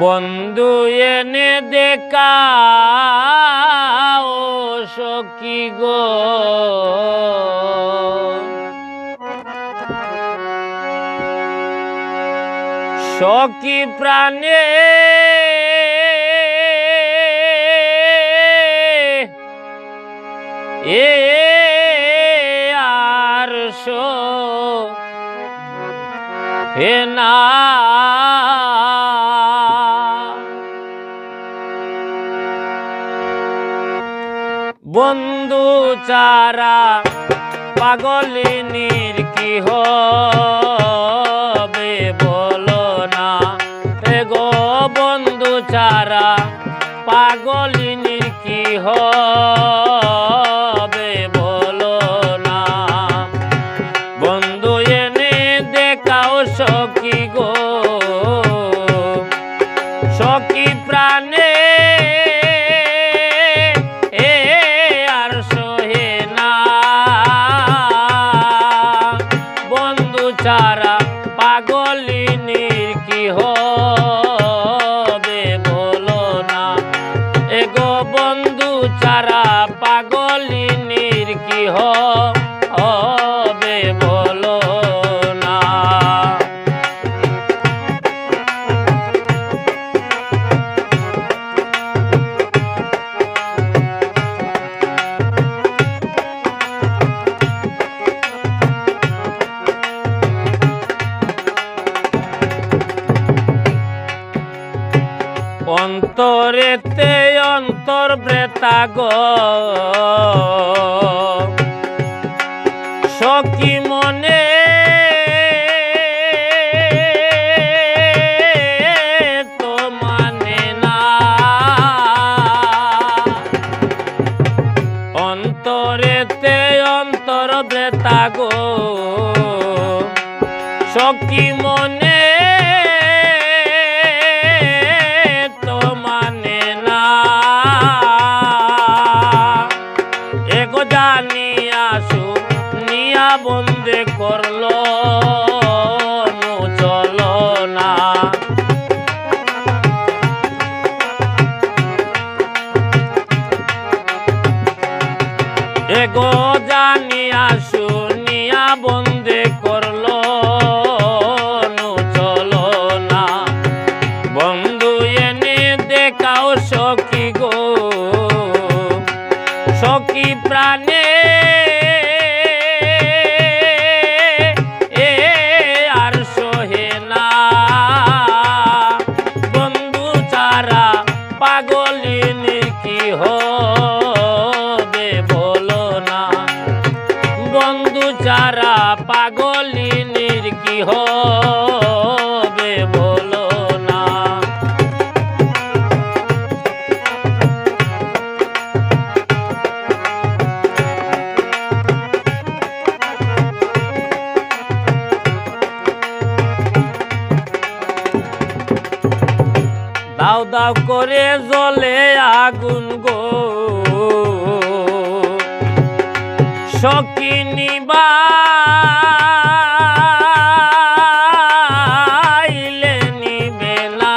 বন্ধু এনে দেখাও সখী গো, সখী প্রাণে এ আর হে না বন্ধু চারা পাগলিনীর কি হবে বলো না গো, বন্ধু চারা পাগলিনীর কি হবে বলো না। বন্ধু এনে দেখাও সখী গো, সখী প্রাণে চারা পাগলিনীর কি হবে বলো না গো, বন্ধু চারা পাগলিনীর কি হবে বলো না। অন্তরেতে অন্তর ব্রেতা গো, সখী মনে তো মানে না। অন্তরেতে অন্তর ব্রেতা গো, সখী মনে বন্দে করলো চলো না। এগো জানিয়া শুনিয়া বন্দে করলো চলো না। বন্ধু এনে দেখাও সখী গো, সখী প্রাণে পাগলিনীর কি হবে বলো না। বন্ধু চারা পাগলিনীর কি হবে বলো না। দাও দাও করে জ্বলে আগুন গো, সখী নিবাইলে নিবে না।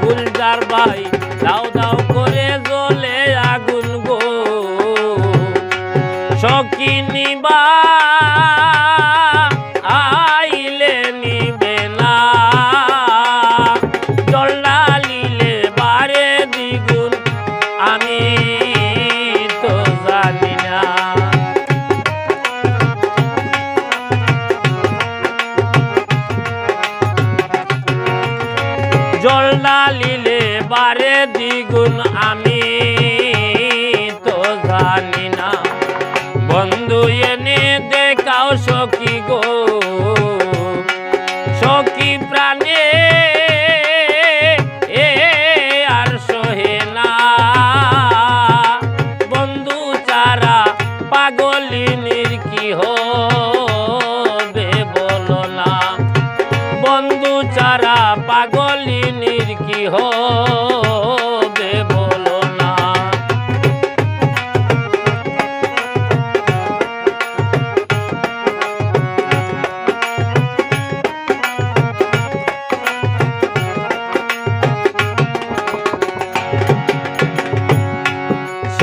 গুলজার ভাই দাও দাও করে জ্বলে আগুন গো, সখী নিবাইলে নিবে না। আমি তো জানি না। জল ঢালিলে বারে দ্বিগুণ আমি তো জানি না। বন্ধু এনে দেখাও সখী গো, সখী প্রাণে পাগলিনীর কি হবে বলো না। বন্ধু চারা পাগলিনীর কি হবে বলো না।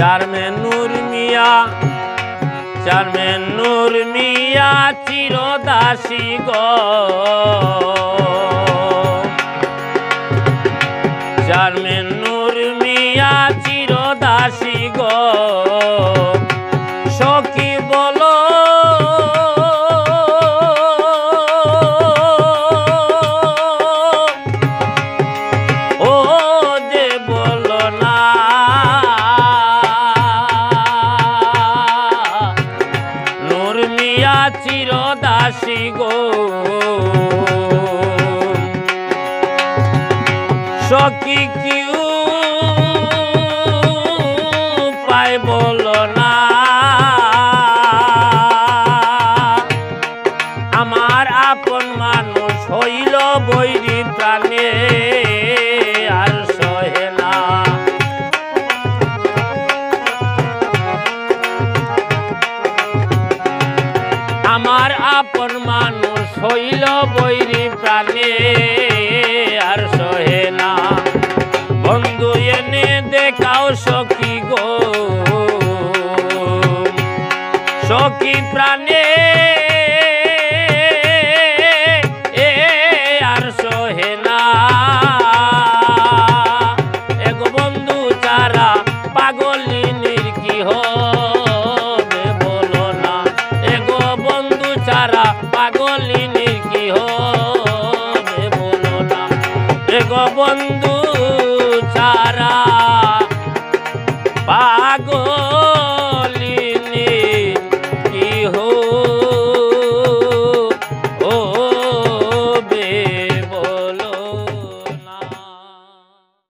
চেয়ারম্যান নূর মিয়া চিরদাসী গো, চেয়ারম্যান নূর মিয়া চিরদাসী গো, সখী বলো ও যে বলো না নূর মিয়া চিরদাসী গো, সখী কিউ পায় বলো না আমার আপন মানুষ হইল বৈরী প্রাণে আর সহে না। আমার আপন মানুষ হইল বৈরী প্রাণে আর সহে না। বন্ধু এনে দেখাও সখী গো, সখী প্রাণে আর সহে না। এগো বন্ধু চারা পাগলিনীর কি হবে বলো না, এগো বন্ধু চারা পাগলিনীর কি হবে বলো না, এগো বন্ধু